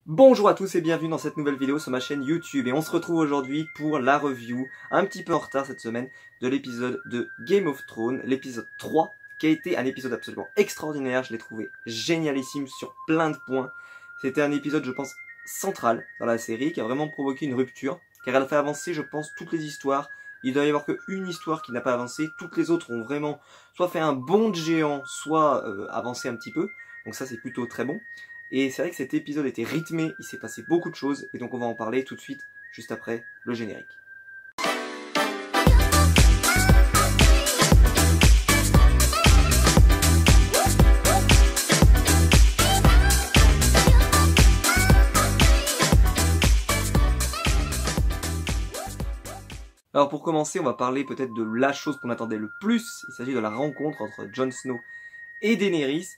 Bonjour à tous et bienvenue dans cette nouvelle vidéo sur ma chaîne YouTube et on se retrouve aujourd'hui pour la review, un petit peu en retard cette semaine, de l'épisode de Game of Thrones, l'épisode 3, qui a été un épisode absolument extraordinaire, je l'ai trouvé génialissime sur plein de points. C'était un épisode, je pense, central dans la série, qui a vraiment provoqué une rupture, car elle a fait avancer, je pense, toutes les histoires. Il doit y avoir qu'une histoire qui n'a pas avancé, toutes les autres ont vraiment soit fait un bond de géant, soit avancé un petit peu, donc ça c'est plutôt très bon. Et c'est vrai que cet épisode était rythmé, il s'est passé beaucoup de choses, et donc on va en parler tout de suite, juste après le générique. Alors pour commencer, on va parler peut-être de la chose qu'on attendait le plus, il s'agit de la rencontre entre Jon Snow et Daenerys.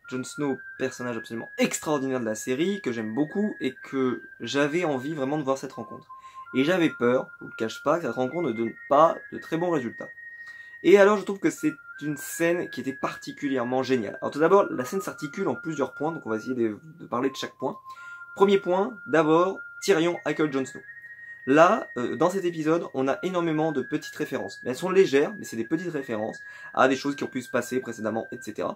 Jon Snow, personnage absolument extraordinaire de la série, que j'aime beaucoup et que j'avais envie vraiment de voir cette rencontre. Et j'avais peur, je vous le cache pas, que cette rencontre ne donne pas de très bons résultats. Et alors je trouve que c'est une scène qui était particulièrement géniale. Alors tout d'abord, la scène s'articule en plusieurs points, donc on va essayer de parler de chaque point. Premier point, d'abord, Tyrion accueille Jon Snow. Là, dans cet épisode, on a énormément de petites références. Elles sont légères, mais c'est des petites références à des choses qui ont pu se passer précédemment, etc.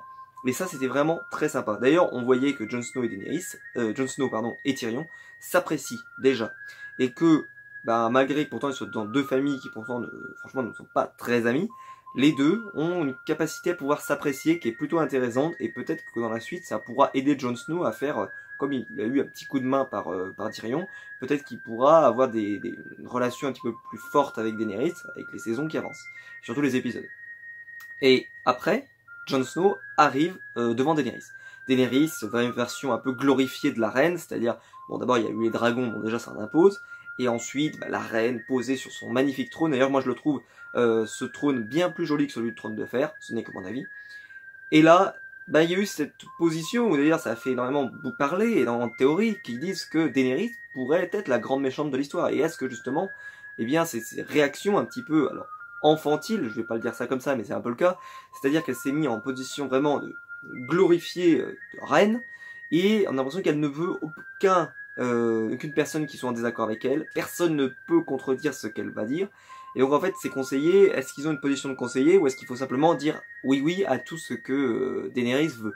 Mais ça, c'était vraiment très sympa. D'ailleurs, on voyait que Jon Snow et Tyrion s'apprécient déjà. Et que, malgré que pourtant ils soient dans deux familles qui pourtant, franchement, ne sont pas très amies, les deux ont une capacité à pouvoir s'apprécier qui est plutôt intéressante. Et peut-être que dans la suite, ça pourra aider Jon Snow à faire, comme il a eu un petit coup de main par Tyrion, peut-être qu'il pourra avoir une relation un petit peu plus forte avec Daenerys, avec les saisons qui avancent. Surtout les épisodes. Et après, Jon Snow arrive devant Daenerys. Daenerys, une version un peu glorifiée de la reine, c'est-à-dire, bon d'abord il y a eu les dragons, bon déjà ça en impose, et ensuite la reine posée sur son magnifique trône, d'ailleurs moi je le trouve ce trône bien plus joli que celui du trône de fer, ce n'est que mon avis. Et là, il y a eu cette position où d'ailleurs ça a fait énormément parler, et dans la théorie, qui disent que Daenerys pourrait être la grande méchante de l'histoire, et est-ce que justement, eh bien ces réactions un petit peu, alors enfantile, je vais pas le dire ça comme ça, mais c'est un peu le cas, c'est-à-dire qu'elle s'est mise en position vraiment de glorifier de reine, et on a l'impression qu'elle ne veut aucune personne qui soit en désaccord avec elle, personne ne peut contredire ce qu'elle va dire, et donc en fait ces conseillers, est-ce qu'ils ont une position de conseiller, ou est-ce qu'il faut simplement dire oui à tout ce que Daenerys veut.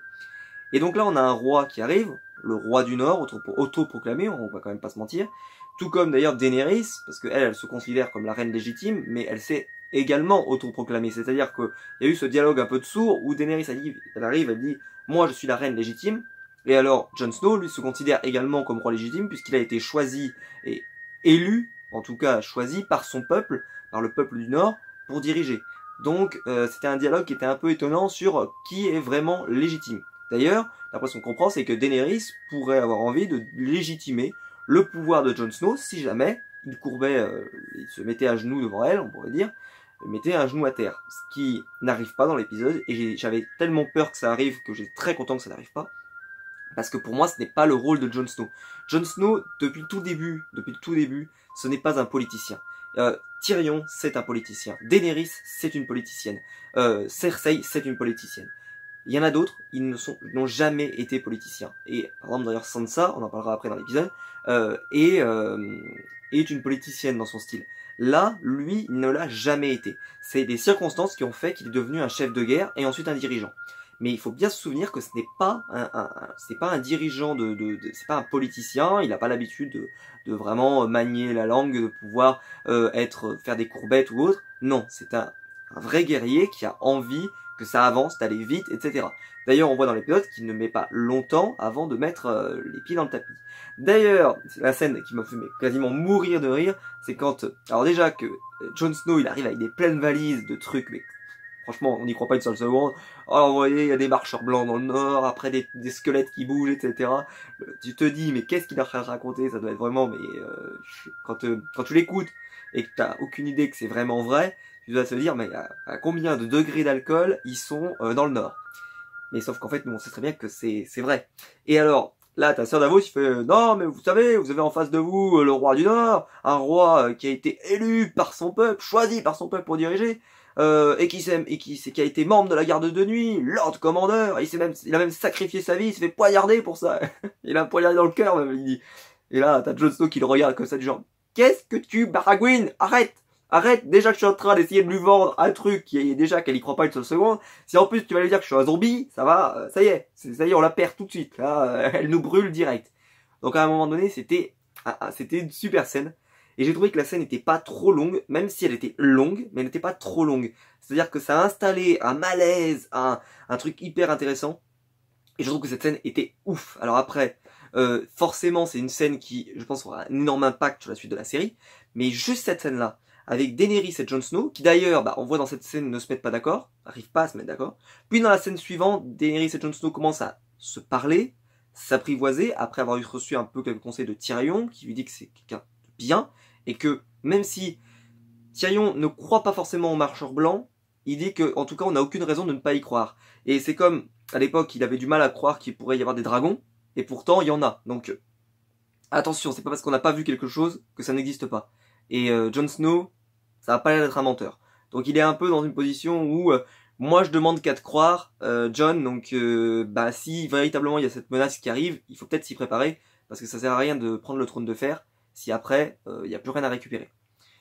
Et donc là on a un roi qui arrive, le roi du Nord, auto-proclamé, on va quand même pas se mentir, tout comme d'ailleurs Daenerys, parce qu'elle se considère comme la reine légitime, mais elle s'est également autoproclamée. C'est-à-dire qu'il y a eu ce dialogue un peu de sourd où Daenerys elle dit « Moi je suis la reine légitime », et alors Jon Snow lui se considère également comme roi légitime puisqu'il a été choisi et élu, en tout cas choisi par son peuple, par le peuple du Nord, pour diriger. Donc c'était un dialogue qui était un peu étonnant sur qui est vraiment légitime. D'ailleurs, d'après ce qu'on comprend, c'est que Daenerys pourrait avoir envie de légitimer le pouvoir de Jon Snow si jamais il courbait, il se mettait à genoux devant elle, on pourrait dire, mettait un genou à terre. Ce qui n'arrive pas dans l'épisode, et j'avais tellement peur que ça arrive que j'étais très content que ça n'arrive pas. Parce que pour moi, ce n'est pas le rôle de Jon Snow. Jon Snow, depuis le tout début, ce n'est pas un politicien. Tyrion, c'est un politicien. Daenerys, c'est une politicienne. Cersei, c'est une politicienne. Il y en a d'autres, ils n'ont jamais été politiciens. Et par exemple d'ailleurs Sansa, on en parlera après dans l'épisode, est une politicienne dans son style. Là, lui, il ne l'a jamais été. C'est des circonstances qui ont fait qu'il est devenu un chef de guerre et ensuite un dirigeant. Mais il faut bien se souvenir que ce n'est pas un dirigeant c'est pas un politicien, il n'a pas l'habitude de vraiment manier la langue, de pouvoir faire des courbettes ou autre. Non, c'est un vrai guerrier qui a envie que ça avance, d'aller vite, etc. D'ailleurs, on voit dans l'épisode qu'il ne met pas longtemps avant de mettre les pieds dans le tapis. D'ailleurs, c'est la scène qui m'a fait quasiment mourir de rire, c'est quand, alors déjà que Jon Snow, il arrive avec des pleines valises de trucs, mais franchement, on n'y croit pas une seule seconde. Alors, vous voyez, il y a des marcheurs blancs dans le nord, après des squelettes qui bougent, etc. Tu te dis, mais qu'est-ce qu'il est en train de raconter? Ça doit être vraiment, mais quand tu l'écoutes et que t'as aucune idée que c'est vraiment vrai, tu dois te dire, mais à combien de degrés d'alcool ils sont dans le nord? Mais sauf qu'en fait, nous, on sait très bien que c'est vrai. Et alors, là, ta sœur Davos, il fait, non, mais vous savez, vous avez en face de vous le roi du Nord, un roi qui a été élu par son peuple, choisi par son peuple pour diriger. qui a été membre de la garde de nuit, Lord Commander, il a même sacrifié sa vie, il s'est fait poignarder pour ça. Il a poignardé dans le cœur, même, il dit. Et là, t'as Jon Snow qui le regarde comme ça, du genre, qu'est-ce que tu baragouines? Arrête! Arrête! Déjà que je suis en train d'essayer de lui vendre un truc qui est déjà qu'elle y croit pas une seule seconde. Si en plus tu vas lui dire que je suis un zombie, ça va, ça y est, on la perd tout de suite. Là, elle nous brûle direct. Donc à un moment donné, c'était une super scène. Et j'ai trouvé que la scène n'était pas trop longue, même si elle était longue, mais elle n'était pas trop longue. C'est-à-dire que ça a installé un malaise, un truc hyper intéressant. Et je trouve que cette scène était ouf. Alors après, forcément, c'est une scène qui, je pense, aura un énorme impact sur la suite de la série. Mais juste cette scène-là, avec Daenerys et Jon Snow, qui d'ailleurs, on voit dans cette scène, ne se mettent pas d'accord, n'arrivent pas à se mettre d'accord. Puis dans la scène suivante, Daenerys et Jon Snow commencent à se parler, s'apprivoiser, après avoir reçu un peu quelques conseils de Tyrion, qui lui dit que c'est quelqu'un de bien, et que même si Tyrion ne croit pas forcément aux marcheurs blancs, il dit que, en tout cas, on n'a aucune raison de ne pas y croire. Et c'est comme, à l'époque, il avait du mal à croire qu'il pourrait y avoir des dragons, et pourtant, il y en a. Donc, attention, c'est pas parce qu'on n'a pas vu quelque chose que ça n'existe pas. Et Jon Snow, ça va pas l'air d'être un menteur. Donc, il est un peu dans une position où, moi, je demande qu'à te croire, Jon, donc, si véritablement il y a cette menace qui arrive, il faut peut-être s'y préparer, parce que ça sert à rien de prendre le trône de fer, si après, il n'y a plus rien à récupérer.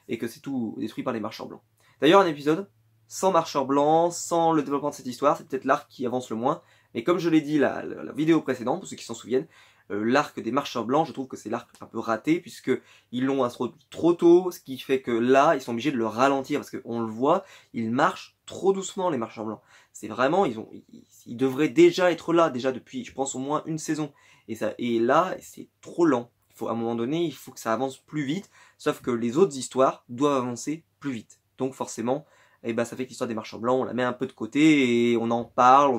Et que c'est tout détruit par les marcheurs blancs. D'ailleurs, un épisode sans marcheurs blancs, sans le développement de cette histoire, c'est peut-être l'arc qui avance le moins. Mais comme je l'ai dit la vidéo précédente, pour ceux qui s'en souviennent, l'arc des marcheurs blancs, je trouve que c'est l'arc un peu raté, puisque ils l'ont introduit trop tôt, ce qui fait que là, ils sont obligés de le ralentir, parce qu'on le voit, ils marchent trop doucement, les marcheurs blancs. C'est vraiment, ils devraient déjà être là, déjà depuis, je pense, au moins une saison. Et là, c'est trop lent. À un moment donné, il faut que ça avance plus vite, sauf que les autres histoires doivent avancer plus vite. Donc forcément, ça fait que l'histoire des marchands blancs, on la met un peu de côté et on en parle,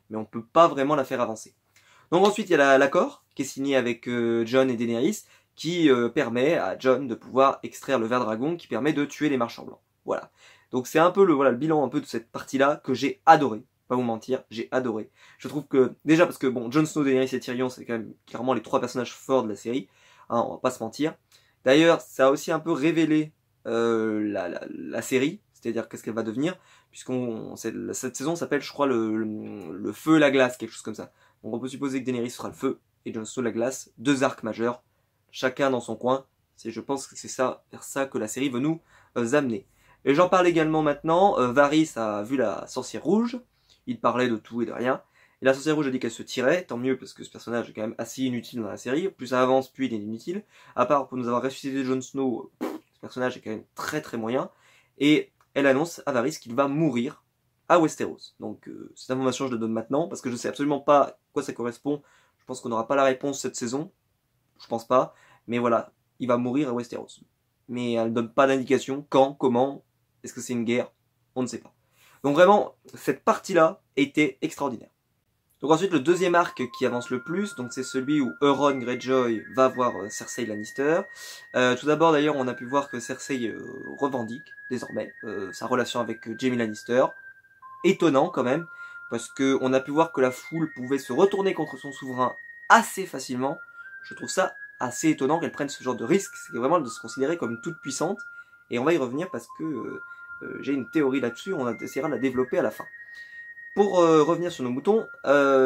mais on peut pas vraiment la faire avancer. Donc ensuite, il y a l'accord qui est signé avec Jon et Daenerys, qui permet à Jon de pouvoir extraire le ver dragon, qui permet de tuer les marchands blancs. Voilà. Donc c'est un peu le bilan un peu de cette partie-là que j'ai adoré. Pas vous mentir, j'ai adoré. Je trouve que, déjà parce que Jon Snow, Daenerys et Tyrion, c'est quand même clairement les trois personnages forts de la série, hein, on va pas se mentir. D'ailleurs, ça a aussi un peu révélé la série, c'est-à-dire qu'est-ce qu'elle va devenir, cette saison s'appelle, je crois, le feu et la glace, quelque chose comme ça. Donc on peut supposer que Daenerys sera le feu et Jon Snow la glace, deux arcs majeurs, chacun dans son coin. Je pense que c'est ça, vers ça que la série veut nous amener. Et j'en parle également maintenant, Varys a vu la sorcière rouge. Il parlait de tout et de rien. Et la sorcière rouge a dit qu'elle se tirait, tant mieux parce que ce personnage est quand même assez inutile dans la série. Plus ça avance, plus il est inutile. À part pour nous avoir ressuscité Jon Snow, ce personnage est quand même très très moyen. Et elle annonce à Varys qu'il va mourir à Westeros. Donc cette information je la donne maintenant parce que je sais absolument pas à quoi ça correspond. Je pense qu'on n'aura pas la réponse cette saison. Je pense pas. Mais voilà, il va mourir à Westeros. Mais elle ne donne pas d'indication quand, comment, est-ce que c'est une guerre, on ne sait pas. Donc vraiment, cette partie-là était extraordinaire. Donc ensuite, le deuxième arc qui avance le plus, donc c'est celui où Euron Greyjoy va voir Cersei Lannister. Tout d'abord, d'ailleurs, on a pu voir que Cersei revendique désormais sa relation avec Jaime Lannister. Étonnant quand même, parce que on a pu voir que la foule pouvait se retourner contre son souverain assez facilement. Je trouve ça assez étonnant qu'elle prenne ce genre de risque. C'est vraiment de se considérer comme toute puissante. Et on va y revenir parce que j'ai une théorie là-dessus, on essaiera de la développer à la fin. Pour revenir sur nos moutons,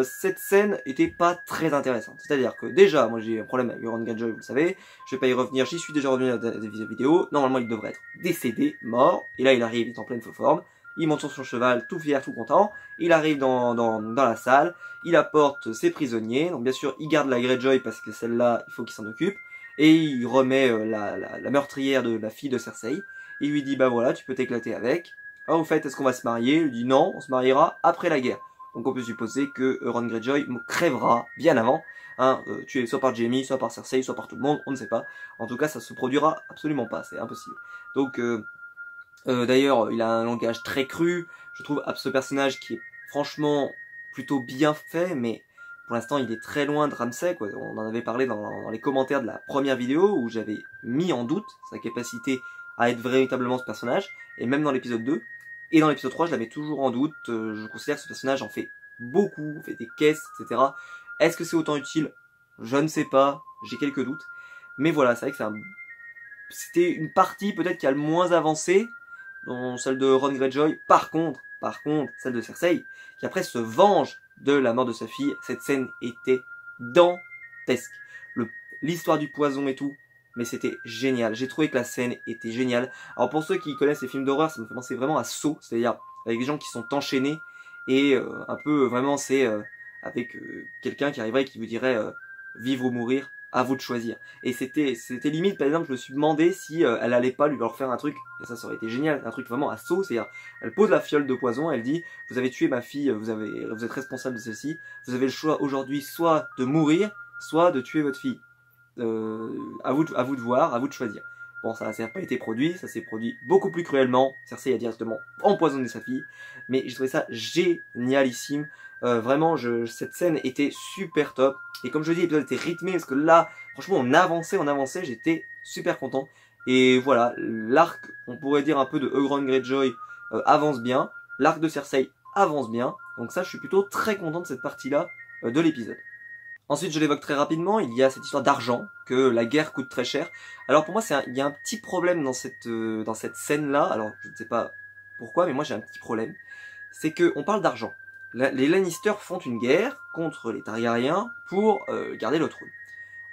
cette scène était pas très intéressante. C'est-à-dire que déjà, moi j'ai un problème avec Euron Greyjoy, vous le savez, je vais pas y revenir, j'y suis déjà revenu dans des vidéos, normalement il devrait être décédé, mort, et là il arrive, il est en pleine feu forme, il monte sur son cheval, tout fier, tout content, il arrive dans la salle, il apporte ses prisonniers, donc bien sûr il garde la Greyjoy parce que celle-là, il faut qu'il s'en occupe, et il remet la meurtrière de la fille de Cersei, il lui dit bah voilà, tu peux t'éclater avec. Ah, au fait, est-ce qu'on va se marier? Il lui dit non, on se mariera après la guerre. Donc on peut supposer que Euron Greyjoy crèvera bien avant, hein, tué soit par Jaime, soit par Cersei, soit par tout le monde, on ne sait pas. En tout cas, ça se produira absolument pas, c'est impossible. Donc d'ailleurs, il a un langage très cru. Je trouve ce personnage qui est franchement plutôt bien fait, mais pour l'instant, il est très loin de Ramsay, quoi. On en avait parlé dans les commentaires de la première vidéo où j'avais mis en doute sa capacité à être véritablement ce personnage, et même dans l'épisode 2. Et dans l'épisode 3, je l'avais toujours en doute. Je considère que ce personnage en fait beaucoup, fait des caisses, etc. Est-ce que c'est autant utile? Je ne sais pas, j'ai quelques doutes. Mais voilà, c'est vrai que c'était une partie peut-être qui a le moins avancé, dont celle de Ron Greyjoy. Par contre, celle de Cersei, qui après se venge de la mort de sa fille, cette scène était dantesque. L'histoire du poison et tout, mais c'était génial. J'ai trouvé que la scène était géniale. Alors pour ceux qui connaissent les films d'horreur, ça me fait penser vraiment à Saw, c'est-à-dire avec des gens qui sont enchaînés et un peu vraiment c'est avec quelqu'un qui arriverait et qui vous dirait vivre ou mourir, à vous de choisir. Et c'était limite, par exemple, je me suis demandé si elle allait pas lui leur faire un truc, et ça aurait été génial, un truc vraiment à Saw, c'est-à-dire elle pose la fiole de poison, elle dit vous avez tué ma fille, vous êtes responsable de celle-ci, vous avez le choix aujourd'hui soit de mourir, soit de tuer votre fille. À vous de voir, à vous de choisir. Bon, ça n'a pas été produit, ça s'est produit beaucoup plus cruellement. Cersei a directement empoisonné sa fille, mais j'ai trouvé ça génialissime. Vraiment, cette scène était super top. Et comme je dis, l'épisode était rythmé parce que là, franchement, on avançait, j'étais super content. Et voilà, l'arc, on pourrait dire un peu de Euron Greyjoy avance bien. L'arc de Cersei avance bien. Donc ça, je suis plutôt très content de cette partie-là de l'épisode. Ensuite, je l'évoque très rapidement, il y a cette histoire d'argent, que la guerre coûte très cher. Alors pour moi, il y a un petit problème dans cette scène-là, alors je ne sais pas pourquoi, mais moi j'ai un petit problème. C'est qu'on parle d'argent. Les Lannister font une guerre contre les Targaryens pour garder le trône.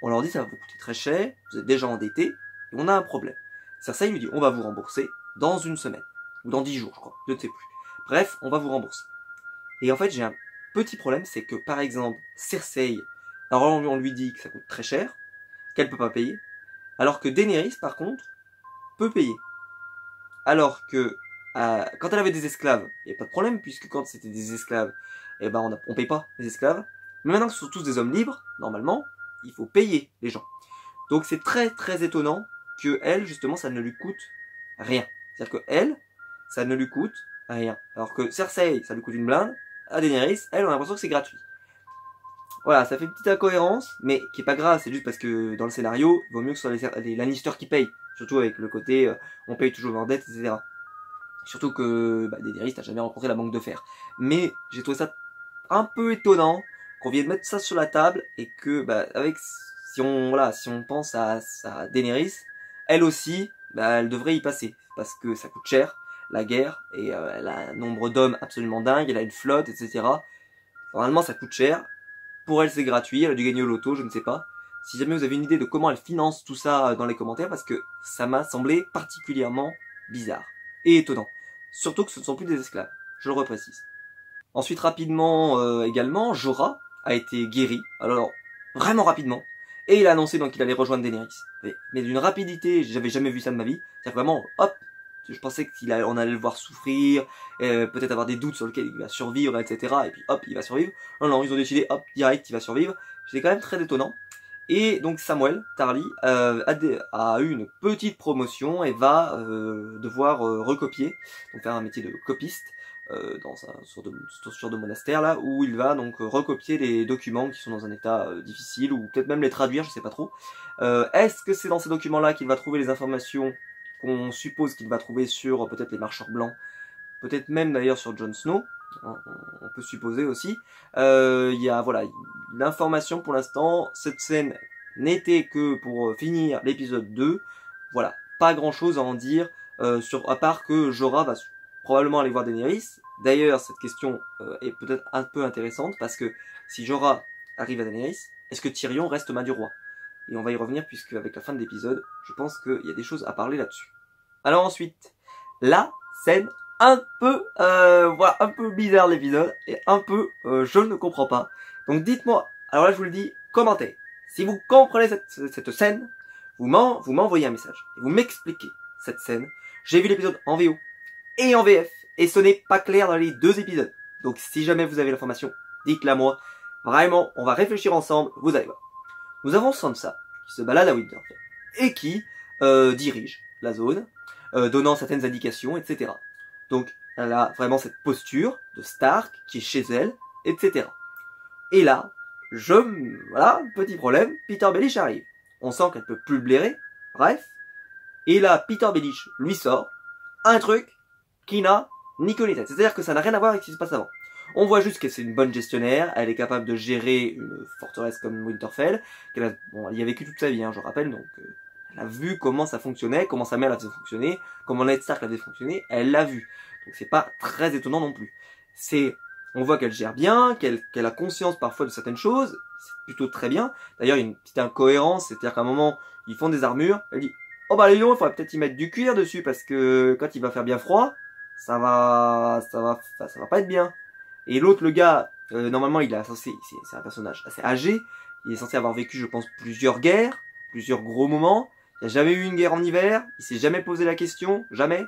On leur dit ça va vous coûter très cher, vous êtes déjà endettés, et on a un problème. Cersei lui dit on va vous rembourser dans une semaine, ou dans 10 jours je crois, je ne sais plus. Bref, on va vous rembourser. Et en fait j'ai un petit problème, c'est que par exemple Cersei, alors on lui dit que ça coûte très cher, qu'elle peut pas payer, alors que Daenerys par contre peut payer. Alors que quand elle avait des esclaves, il n'y a pas de problème puisque quand c'était des esclaves, eh ben on paye pas les esclaves. Mais maintenant que ce sont tous des hommes libres, normalement, il faut payer les gens. Donc c'est très très étonnant que elle justement ça ne lui coûte rien. C'est-à-dire que elle, ça ne lui coûte rien. Alors que Cersei, ça lui coûte une blinde. À Daenerys, elle, on a l'impression que c'est gratuit. Voilà, ça fait une petite incohérence, mais qui est pas grave, c'est juste parce que dans le scénario, il vaut mieux que ce soit les Lannister qui payent. Surtout avec le côté, on paye toujours leur dette, etc. Surtout que Daenerys n'a jamais rencontré la banque de fer. Mais j'ai trouvé ça un peu étonnant qu'on vienne mettre ça sur la table et que, si on pense à Daenerys, elle aussi, elle devrait y passer. Parce que ça coûte cher, la guerre, et elle a un nombre d'hommes absolument dingue, elle a une flotte, etc. Normalement, ça coûte cher. Pour elle, c'est gratuit, elle a dû gagner au loto, je ne sais pas. Si jamais vous avez une idée de comment elle finance tout ça dans les commentaires, parce que ça m'a semblé particulièrement bizarre et étonnant. Surtout que ce ne sont plus des esclaves, je le reprécise. Ensuite, rapidement également, Jorah a été guéri, alors vraiment rapidement, et il a annoncé donc qu'il allait rejoindre Daenerys. Mais d'une rapidité, j'avais jamais vu ça de ma vie. C'est-à-dire vraiment, hop, je pensais qu'on allait le voir souffrir, peut-être avoir des doutes sur lequel il va survivre, etc. Et puis hop, il va survivre. Non, ils ont décidé, hop, direct, il va survivre. C'était quand même très étonnant. Et donc Samuel Tarly a eu une petite promotion et va devoir recopier, donc faire un métier de copiste dans un sorte de monastère là, où il va donc recopier les documents qui sont dans un état difficile, ou peut-être même les traduire, je sais pas trop. Est-ce que c'est dans ces documents-là qu'il va trouver les informations qu'on suppose qu'il va trouver sur peut-être les marcheurs blancs, peut-être même d'ailleurs sur Jon Snow, on peut supposer aussi. Il y a l'information pour l'instant, cette scène n'était que pour finir l'épisode 2, voilà, pas grand chose à en dire, à part que Jorah va probablement aller voir Daenerys. D'ailleurs, cette question est peut-être un peu intéressante, parce que si Jorah arrive à Daenerys, est-ce que Tyrion reste main du roi? Et on va y revenir, puisque avec la fin de l'épisode, je pense qu'il y a des choses à parler là-dessus. Alors ensuite, la scène un peu bizarre l'épisode, et un peu je ne comprends pas. Donc dites-moi, alors là je vous le dis, commentez. Si vous comprenez cette scène, vous m'envoyez un message, et vous m'expliquez cette scène. J'ai vu l'épisode en VO et en VF, et ce n'est pas clair dans les deux épisodes. Donc si jamais vous avez l'information, dites-la moi. Vraiment, on va réfléchir ensemble, vous allez voir. Nous avons Sansa, qui se balade à Winterfell, et qui dirige la zone, donnant certaines indications, etc. Donc, elle a vraiment cette posture de Stark, qui est chez elle, etc. Et là, voilà, petit problème, Peter Baelish arrive. On sent qu'elle peut plus le blairer, bref. Et là, Peter Baelish lui sort un truc qui n'a ni queue ni tête. C'est-à-dire que ça n'a rien à voir avec ce qui se passe avant. On voit juste que c'est une bonne gestionnaire, elle est capable de gérer une forteresse comme Winterfell, elle y a vécu toute sa vie, je rappelle, donc Elle a vu comment ça fonctionnait, comment sa mère la faisait fonctionner, comment Ned Stark la faisait fonctionner, elle l'a vu. Donc c'est pas très étonnant non plus. On voit qu'elle gère bien, qu'elle a conscience parfois de certaines choses, c'est plutôt très bien. D'ailleurs, il y a une petite incohérence, c'est-à-dire qu'à un moment, ils font des armures, elle dit « Oh bah les lions, il faudrait peut-être y mettre du cuir dessus, parce que quand il va faire bien froid, ça va pas être bien. » Et l'autre, le gars, normalement, c'est un personnage assez âgé, il est censé avoir vécu, je pense, plusieurs guerres, plusieurs gros moments. Il n'y a jamais eu une guerre en hiver, il s'est jamais posé la question, jamais.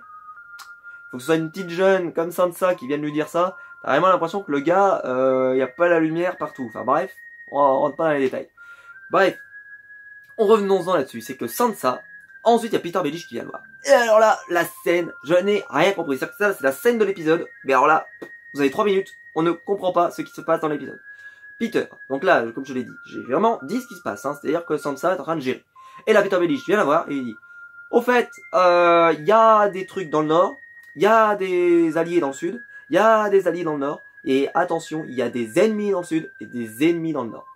Faut que ce soit une petite jeune comme Sansa qui vienne lui dire ça. T'as vraiment l'impression que le gars, il n'y a pas la lumière partout. Enfin bref, on rentre pas dans les détails. Bref, revenons-en là-dessus, c'est que Sansa, ensuite il y a Peter Baelish qui vient le voir. Et alors là, la scène, je n'ai rien compris. C'est-à-dire que ça, c'est la scène de l'épisode, mais alors là, vous avez 3 minutes, on ne comprend pas ce qui se passe dans l'épisode. Peter, donc là, comme je l'ai dit, j'ai vraiment dit ce qui se passe, hein, c'est-à-dire que Sansa est en train de gérer. Et là, Peter Baelish vient la voir et il dit, au fait, il y a des trucs dans le nord, il y a des alliés dans le sud, il y a des alliés dans le nord, et attention, il y a des ennemis dans le sud et des ennemis dans le nord.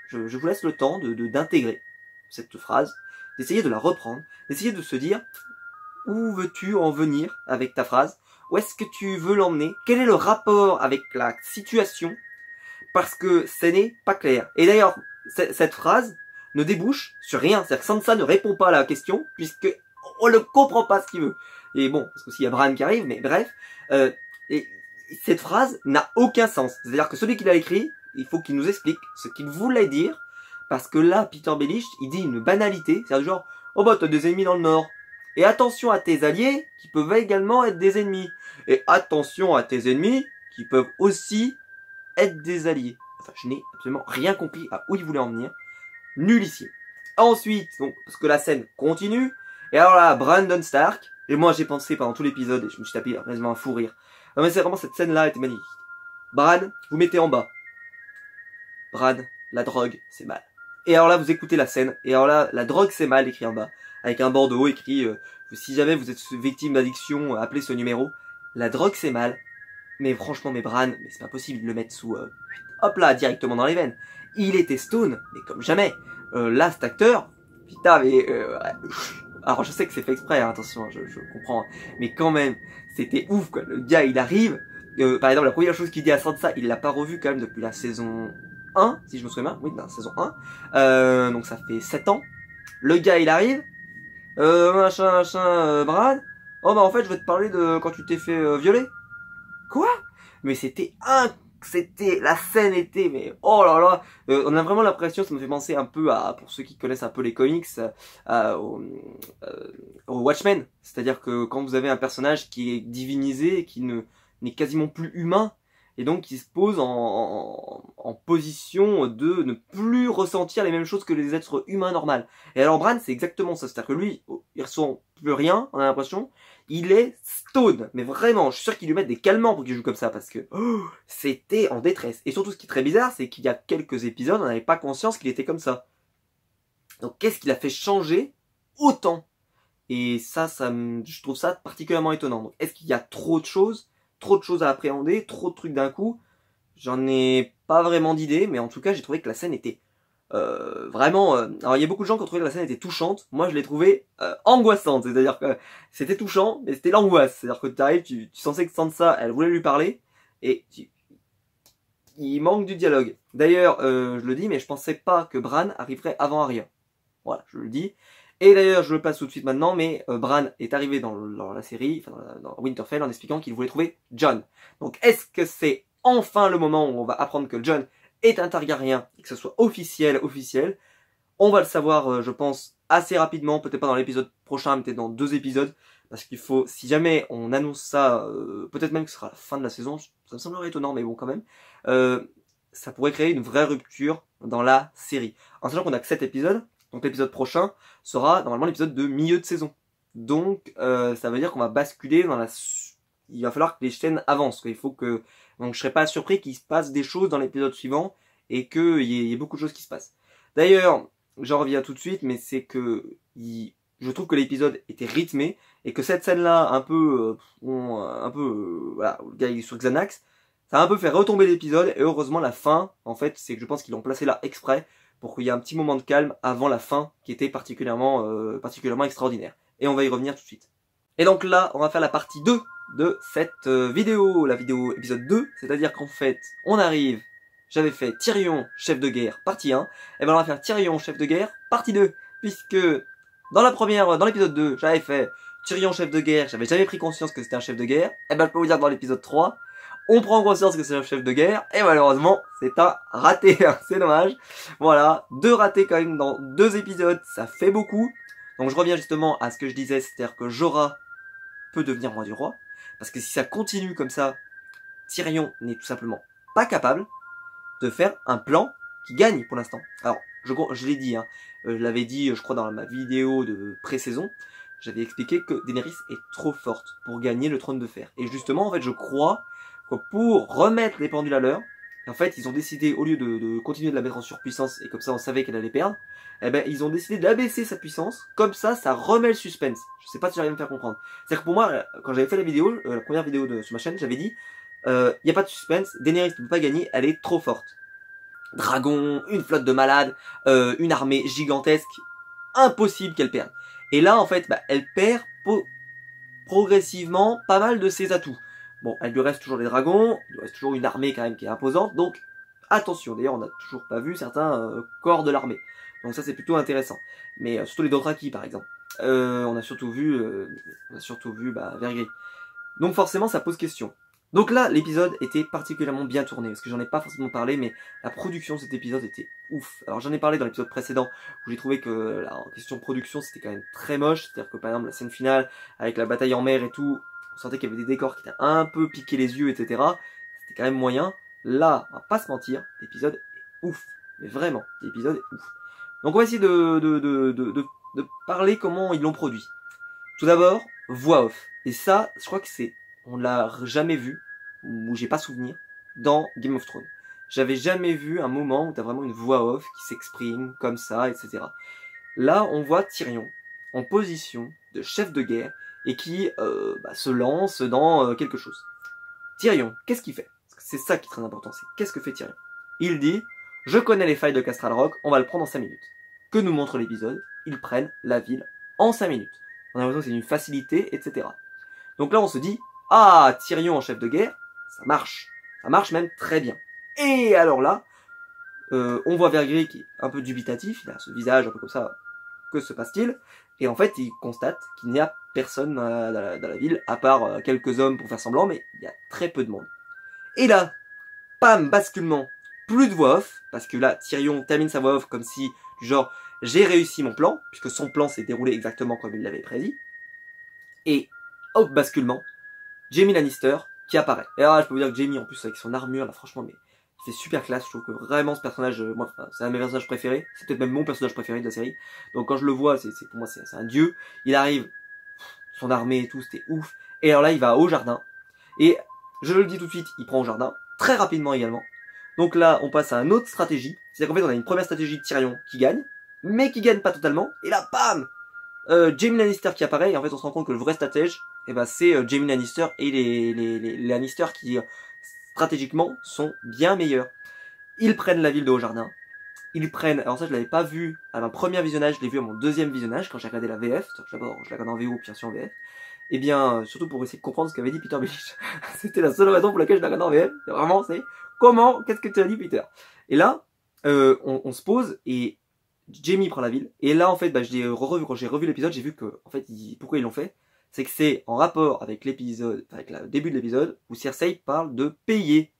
Je vous laisse le temps d'intégrer cette phrase, d'essayer de la reprendre, d'essayer de se dire où veux-tu en venir avec ta phrase, où est-ce que tu veux l'emmener, quel est le rapport avec la situation, parce que ce n'est pas clair. Et d'ailleurs, cette phrase ne débouche sur rien, c'est-à-dire que Sansa ne répond pas à la question, puisque on ne comprend pas ce qu'il veut. Et bon, parce qu'il y a Bran qui arrive, mais bref, et cette phrase n'a aucun sens. C'est-à-dire que celui qui l'a écrit, il faut qu'il nous explique ce qu'il voulait dire, parce que là, Peter Baelish, il dit une banalité, c'est-à-dire genre, oh bah t'as des ennemis dans le nord, et attention à tes alliés, qui peuvent également être des ennemis, et attention à tes ennemis, qui peuvent aussi être des alliés. Enfin, je n'ai absolument rien compris à où il voulait en venir. Nullissime. Ensuite, donc, parce que la scène continue, et alors là, Brandon Stark, et moi j'ai pensé pendant tout l'épisode, et je me suis tapé quasiment un fou rire. Non mais c'est vraiment, cette scène-là était magnifique. Bran, vous mettez en bas. Bran, la drogue, c'est mal. Et alors là, vous écoutez la scène, et alors là, la drogue c'est mal, écrit en bas, avec un bandeau écrit, si jamais vous êtes victime d'addiction, appelez ce numéro. La drogue c'est mal, mais franchement, mais Bran, mais c'est pas possible de le mettre sous, hop là, directement dans les veines. Il était stone, mais comme jamais. Là, cet acteur, putain, mais alors je sais que c'est fait exprès, hein, attention, je comprends, mais quand même, c'était ouf, quoi. Le gars, il arrive, par exemple, la première chose qu'il dit à Sansa, il l'a pas revu quand même depuis la saison 1, si je me souviens bien, oui, la saison 1, donc ça fait 7 ans. Le gars, il arrive, Bran, oh bah en fait, je vais te parler de quand tu t'es fait violer. Quoi? Mais la scène était, mais oh là là, on a vraiment l'impression, ça me fait penser un peu à, pour ceux qui connaissent un peu les comics, au Watchmen. C'est-à-dire que quand vous avez un personnage qui est divinisé, qui n'est quasiment plus humain, et donc qui se pose en position de ne plus ressentir les mêmes choses que les êtres humains normaux. Et alors Bran, c'est exactement ça, c'est-à-dire que lui, il ressent plus rien, on a l'impression. Il est stone, mais vraiment, je suis sûr qu'ils lui mettent des calmants pour qu'il joue comme ça, parce que c'était en détresse. Et surtout, ce qui est très bizarre, c'est qu'il y a quelques épisodes, on n'avait pas conscience qu'il était comme ça. Donc, qu'est-ce qui l'a fait changer autant? Et ça, je trouve ça particulièrement étonnant. Donc, est-ce qu'il y a trop de choses à appréhender, trop de trucs d'un coup? J'en ai pas vraiment d'idée, mais en tout cas, j'ai trouvé que la scène était vraiment, alors il y a beaucoup de gens qui ont trouvé que la scène était touchante. Moi, je l'ai trouvée angoissante. C'est-à-dire que c'était touchant, mais c'était l'angoisse. C'est-à-dire que t'arrives, tu sensais que Sansa, elle voulait lui parler, et il manque du dialogue. D'ailleurs, je le dis, mais je pensais pas que Bran arriverait avant Arya. Voilà, je le dis. Et d'ailleurs, je le passe tout de suite maintenant, mais Bran est arrivé dans la série, enfin dans Winterfell, en expliquant qu'il voulait trouver Jon. Donc, est-ce que c'est enfin le moment où on va apprendre que Jon est un Targaryen, et que ce soit officiel, on va le savoir, je pense, assez rapidement, peut-être pas dans l'épisode prochain, mais peut-être dans 2 épisodes, parce qu'il faut, si jamais on annonce ça, peut-être même que ce sera la fin de la saison, ça me semblerait étonnant, mais bon quand même, ça pourrait créer une vraie rupture dans la série. En sachant qu'on a que 7 épisodes, donc l'épisode prochain sera normalement l'épisode de milieu de saison. Donc ça veut dire qu'on va basculer dans il va falloir que les chaînes avancent, quoi. Il faut que... Donc je serais pas surpris qu'il se passe des choses dans l'épisode suivant et qu'il y ait beaucoup de choses qui se passent. D'ailleurs, j'en reviens tout de suite, mais c'est que je trouve que l'épisode était rythmé et que cette scène-là, un peu, voilà, où le gars il est sur Xanax, ça a un peu fait retomber l'épisode et heureusement la fin, en fait, c'est que je pense qu'ils l'ont placé là exprès pour qu'il y ait un petit moment de calme avant la fin qui était particulièrement extraordinaire. Et on va y revenir tout de suite. Et donc là, on va faire la partie 2 de cette vidéo, la vidéo épisode 2, c'est-à-dire qu'en fait, on arrive, j'avais fait Tyrion, chef de guerre, partie 1, et ben on va faire Tyrion, chef de guerre, partie 2, puisque dans l'épisode 2, j'avais fait Tyrion, chef de guerre, j'avais jamais pris conscience que c'était un chef de guerre, et ben je peux vous dire que dans l'épisode 3, on prend conscience que c'est un chef de guerre, et malheureusement, c'est un raté, c'est dommage. Voilà, 2 ratés quand même dans 2 épisodes, ça fait beaucoup. Donc je reviens justement à ce que je disais, c'est-à-dire que Jorah peut devenir roi du roi, parce que si ça continue comme ça, Tyrion n'est tout simplement pas capable de faire un plan qui gagne pour l'instant. Alors, je l'ai dit, je l'avais dit, je crois, dans ma vidéo de pré-saison, j'avais expliqué que Daenerys est trop forte pour gagner le trône de fer. Et justement, en fait, je crois que pour remettre les pendules à l'heure, en fait, ils ont décidé, au lieu de continuer de la mettre en surpuissance, et comme ça on savait qu'elle allait perdre, eh ben, ils ont décidé d'abaisser sa puissance, comme ça remet le suspense. Je sais pas si j'arrive à me faire comprendre. C'est-à-dire que pour moi, quand j'avais fait la vidéo, la première vidéo sur ma chaîne, j'avais dit, y a pas de suspense, Daenerys ne peut pas gagner, elle est trop forte. Dragon, une flotte de malades, une armée gigantesque, impossible qu'elle perde. Et là, en fait, elle perd progressivement pas mal de ses atouts. Bon, elle lui reste toujours les dragons, il lui reste toujours une armée quand même qui est imposante, donc attention, d'ailleurs on n'a toujours pas vu certains corps de l'armée. Donc ça c'est plutôt intéressant. Mais surtout les Dothraki par exemple. On a surtout vu Vergris. Donc forcément ça pose question. Donc là l'épisode était particulièrement bien tourné, parce que j'en ai pas forcément parlé, mais la production de cet épisode était ouf. Alors j'en ai parlé dans l'épisode précédent, où j'ai trouvé que la question production c'était quand même très moche, c'est-à-dire que par exemple la scène finale, avec la bataille en mer et tout, on sentait qu'il y avait des décors qui étaient un peu piqués les yeux, etc. C'était quand même moyen. Là, on va pas se mentir, l'épisode est ouf. Mais vraiment, l'épisode est ouf. Donc on va essayer de parler comment ils l'ont produit. Tout d'abord, voix off. Et ça, je crois que on l'a jamais vu, ou j'ai pas souvenir, dans Game of Thrones. J'avais jamais vu un moment où t'as vraiment une voix off qui s'exprime comme ça, etc. Là, on voit Tyrion en position de chef de guerre et qui se lance dans quelque chose. Tyrion, qu'est-ce qu'il fait? C'est ça qui est très important, c'est qu'est-ce que fait Tyrion? Il dit, je connais les failles de Castral Rock, on va le prendre en 5 minutes. Que nous montre l'épisode? Ils prennent la ville en 5 minutes. On a l'impression que c'est une facilité, etc. Donc là on se dit, ah, Tyrion en chef de guerre, ça marche même très bien. Et alors là, on voit Vergris qui est un peu dubitatif, il a ce visage un peu comme ça, que se passe-t-il? Et en fait, il constate qu'il n'y a personne dans la ville, à part quelques hommes pour faire semblant, mais il y a très peu de monde. Et là, pam, basculement, plus de voix off, parce que là, Tyrion termine sa voix off comme si, du genre, j'ai réussi mon plan, puisque son plan s'est déroulé exactement comme il l'avait prédit. Et, hop, basculement, Jaime Lannister qui apparaît. Et alors là, je peux vous dire que Jaime, en plus, avec son armure, là, franchement, mais c'est super classe. Je trouve que vraiment ce personnage, moi, c'est un de mes personnages préférés. C'est peut-être même mon personnage préféré de la série. Donc quand je le vois, pour moi, c'est un dieu. Il arrive, son armée et tout, c'était ouf. Et alors là, il va au jardin. Et je le dis tout de suite, il prend au jardin, très rapidement également. Donc là, on passe à une autre stratégie. C'est-à-dire qu'en fait, on a une première stratégie de Tyrion qui gagne, mais qui gagne pas totalement. Et là, bam, Jaime Lannister qui apparaît. Et en fait, on se rend compte que le vrai stratège, c'est Jaime Lannister et les Lannister qui, stratégiquement, sont bien meilleurs. Ils prennent la ville de Haut-Jardin. Ils prennent, alors ça je l'avais pas vu à mon premier visionnage, je l'ai vu à mon deuxième visionnage quand j'ai regardé la VF, d'abord je la regarde en VO puis ensuite en VF. Et bien, surtout pour essayer de comprendre ce qu'avait dit Peter Baelish. C'était la seule raison pour laquelle je la regarde en VF. Vraiment, c'est comment, qu'est-ce que tu as dit Peter? Et là, on se pose et Jaime prend la ville. Et là, en fait, quand j'ai revu l'épisode, j'ai vu que, en fait, pourquoi ils l'ont fait, c'est que c'est en rapport avec l'épisode, avec le début de l'épisode, où Cersei parle de payer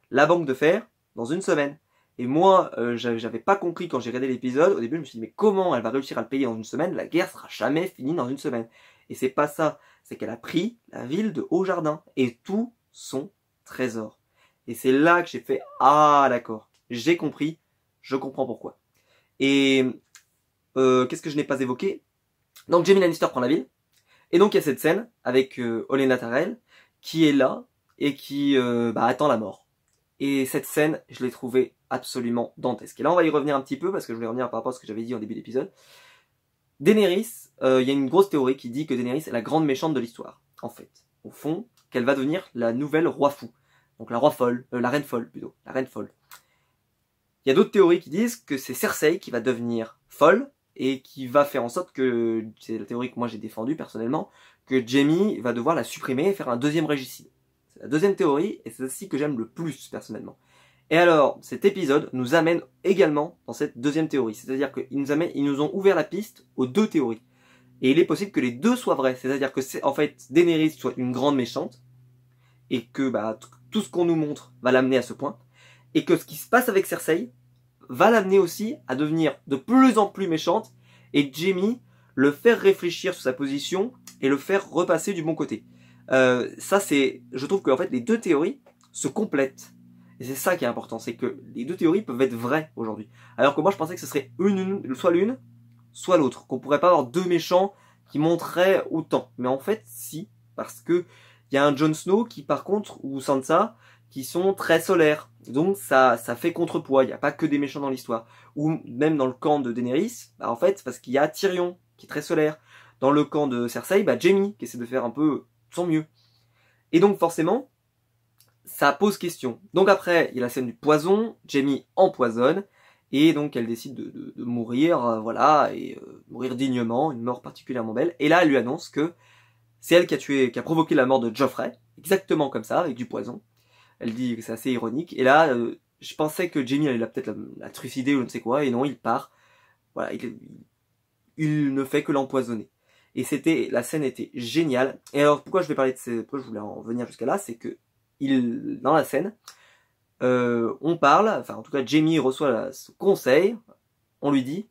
la banque de fer dans une semaine. Et moi, j'avais pas compris quand j'ai regardé l'épisode. Au début, je me suis dit, mais comment elle va réussir à le payer dans une semaine? La guerre sera jamais finie dans une semaine. Et c'est pas ça. C'est qu'elle a pris la ville de Haut-Jardin et tout son trésor. Et c'est là que j'ai fait, ah d'accord, j'ai compris, je comprends pourquoi. Et qu'est-ce que je n'ai pas évoqué? Donc Jaime Lannister prend la ville. Et donc il y a cette scène avec Olenna Tyrell qui est là et qui attend la mort. Et cette scène, je l'ai trouvée absolument dantesque. Et là, on va y revenir un petit peu, parce que je voulais revenir par rapport à ce que j'avais dit en début d'épisode. Daenerys, il y a une grosse théorie qui dit que Daenerys est la grande méchante de l'histoire. En fait, au fond, qu'elle va devenir la nouvelle roi fou. Donc la reine folle plutôt, la reine folle. Il y a d'autres théories qui disent que c'est Cersei qui va devenir folle et qui va faire en sorte que, c'est la théorie que moi j'ai défendue personnellement, que Jaime va devoir la supprimer et faire un deuxième régicide. C'est la deuxième théorie et c'est celle-ci que j'aime le plus personnellement. Et alors, cet épisode nous amène également dans cette deuxième théorie. C'est-à-dire qu'ils nous ont ouvert la piste aux deux théories. Et il est possible que les deux soient vrais. C'est-à-dire que en fait, Daenerys soit une grande méchante et que tout ce qu'on nous montre va l'amener à ce point. Et que ce qui se passe avec Cersei va l'amener aussi à devenir de plus en plus méchante et Jaime le faire réfléchir sur sa position et le faire repasser du bon côté. Je trouve qu'en fait les deux théories se complètent. Et c'est ça qui est important, c'est que les deux théories peuvent être vraies aujourd'hui. Alors que moi je pensais que ce serait soit l'une, soit l'autre. Qu'on pourrait pas avoir deux méchants qui monteraient autant. Mais en fait si, parce que il y a un Jon Snow qui par contre, ou Sansa, qui sont très solaires. Donc ça fait contrepoids, il n'y a pas que des méchants dans l'histoire. Ou même dans le camp de Daenerys, en fait, parce qu'il y a Tyrion, qui est très solaire. Dans le camp de Cersei, Jaime, qui essaie de faire un peu son mieux. Et donc forcément, ça pose question. Donc après, il y a la scène du poison, Jaime empoisonne, et donc elle décide de mourir, voilà, et mourir dignement, une mort particulièrement belle. Et là, elle lui annonce que c'est elle qui a provoqué la mort de Joffrey, exactement comme ça, avec du poison. Elle dit que c'est assez ironique. Et là, je pensais que Jaime allait peut-être la trucider ou je ne sais quoi, et non, il part. Voilà, il ne fait que l'empoisonner. Et la scène était géniale. Et alors, pourquoi je voulais en venir jusqu'à là, c'est que dans la scène, on parle, enfin en tout cas Jaime reçoit ce conseil, on lui dit,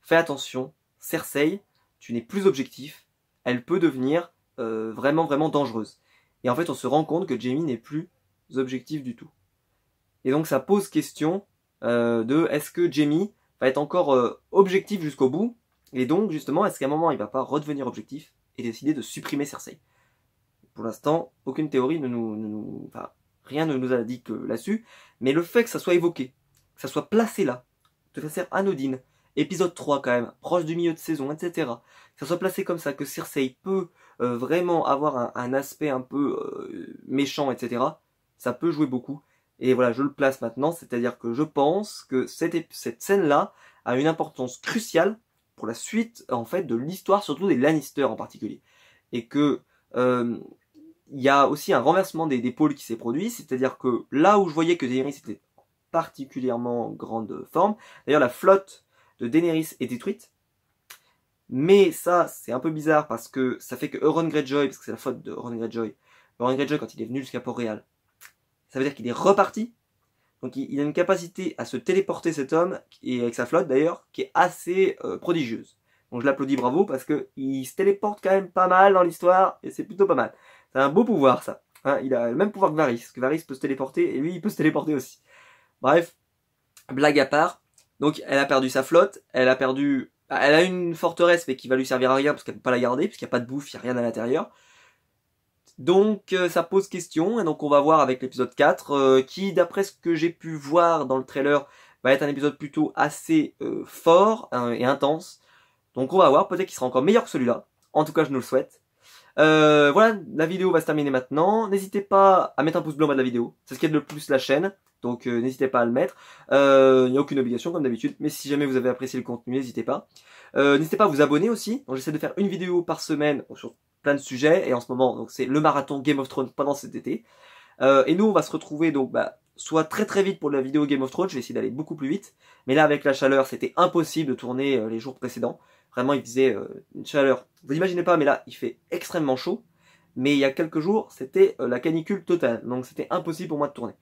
fais attention, Cersei, tu n'es plus objectif, elle peut devenir vraiment vraiment dangereuse. Et en fait on se rend compte que Jaime n'est plus objectif du tout. Et donc ça pose question de est-ce que Jaime va être encore objectif jusqu'au bout, et donc justement est-ce qu'à un moment il va pas redevenir objectif et décider de supprimer Cersei. Pour l'instant, aucune théorie enfin, rien ne nous a dit que là-dessus, mais le fait que ça soit évoqué, que ça soit placé là, de façon anodine, épisode 3 quand même, proche du milieu de saison, etc., que ça soit placé comme ça, que Cersei peut vraiment avoir un aspect un peu méchant, etc., ça peut jouer beaucoup. Et voilà, je le place maintenant, c'est-à-dire que je pense que cette scène-là a une importance cruciale pour la suite, en fait, de l'histoire, surtout des Lannister en particulier. Et que il y a aussi un renversement des pôles qui s'est produit, c'est-à-dire que là où je voyais que Daenerys était particulièrement grande forme, d'ailleurs la flotte de Daenerys est détruite, mais ça c'est un peu bizarre parce que ça fait que Euron Greyjoy, parce que c'est la faute de Euron Greyjoy, quand il est venu jusqu'à Port-Réal, ça veut dire qu'il est reparti, donc il a une capacité à se téléporter cet homme, et avec sa flotte d'ailleurs, qui est assez prodigieuse. Donc je l'applaudis, bravo, parce que il se téléporte quand même pas mal dans l'histoire, et c'est plutôt pas mal. C'est un beau pouvoir, ça. Hein, il a le même pouvoir que Varys, parce que Varys peut se téléporter, et lui, il peut se téléporter aussi. Bref, blague à part. Donc, elle a perdu sa flotte, elle a une forteresse, mais qui va lui servir à rien, parce qu'elle peut pas la garder, puisqu'il n'y a pas de bouffe, il n'y a rien à l'intérieur. Donc, ça pose question, et donc on va voir avec l'épisode 4, qui, d'après ce que j'ai pu voir dans le trailer, va être un épisode plutôt assez fort et intense. Donc on va voir, peut-être qu'il sera encore meilleur que celui-là. En tout cas, je nous le souhaite. Voilà, la vidéo va se terminer maintenant. N'hésitez pas à mettre un pouce bleu en bas de la vidéo. C'est ce qui aide le plus la chaîne. Donc n'hésitez pas à le mettre. Il n'y a aucune obligation comme d'habitude. Mais si jamais vous avez apprécié le contenu, n'hésitez pas. N'hésitez pas à vous abonner aussi. Donc j'essaie de faire une vidéo par semaine sur plein de sujets. Et en ce moment, donc c'est le marathon Game of Thrones pendant cet été. Et nous, on va se retrouver donc soit très très vite pour la vidéo Game of Thrones. Je vais essayer d'aller beaucoup plus vite. Mais là, avec la chaleur, c'était impossible de tourner les jours précédents. Vraiment, il faisait une chaleur. Vous imaginez pas, mais là, il fait extrêmement chaud. Mais il y a quelques jours, c'était la canicule totale. Donc, c'était impossible pour moi de tourner.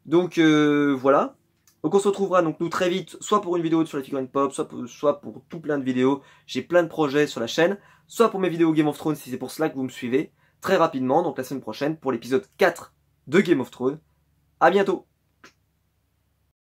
Donc, voilà. Donc, on se retrouvera donc nous très vite, soit pour une vidéo sur les figurines pop, soit pour tout plein de vidéos. J'ai plein de projets sur la chaîne. Soit pour mes vidéos Game of Thrones, si c'est pour cela que vous me suivez. Très rapidement, donc la semaine prochaine, pour l'épisode 4 de Game of Thrones. À bientôt!